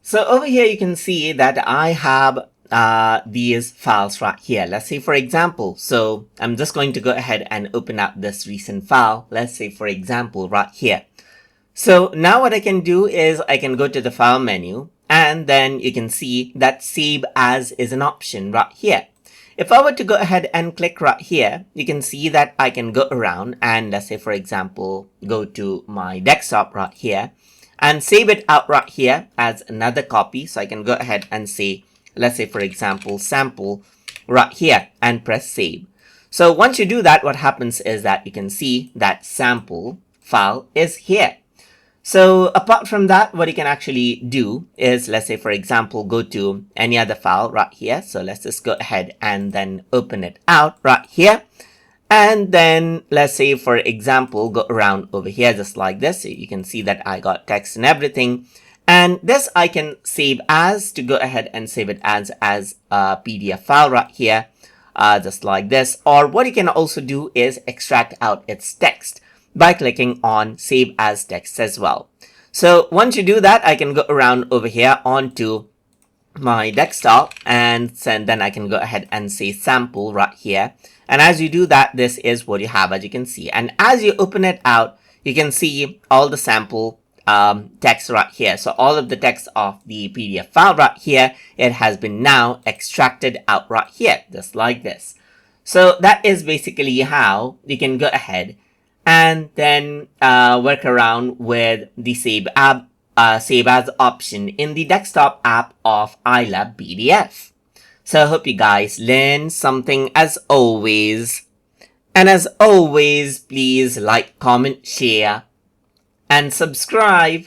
So over here, you can see that I have these files right here. Let's say, for example, so I'm just going to go ahead and open up this recent file. Let's say, for example, right here. So now what I can do is I can go to the file menu, and then you can see that save as is an option right here. If I were to go ahead and click right here, you can see that I can go around and let's say, for example, go to my desktop right here and save it out right here as another copy. So I can go ahead and say, let's say, for example, sample right here and press save. So once you do that, what happens is that you can see that sample file is here. So apart from that, what you can actually do is, let's say, for example, go to any other file right here. So let's just go ahead and then open it out right here. And then let's say, for example, go around over here just like this. So you can see that I got text and everything. And this I can save as to go ahead and save it as a PDF file right here, just like this. Or what you can also do is extract out its text by clicking on save as text as well. So once you do that, I can go around over here onto my desktop and then I can go ahead and say sample right here. And as you do that, this is what you have, as you can see. And as you open it out, you can see all the sample text right here. So all of the text of the PDF file right here, it has been now extracted out right here, just like this. So that is basically how you can go ahead and then work around with the save as option in the desktop app of ILovePDF. So I hope you guys learned something as always. And as always, please like, comment, share, and subscribe.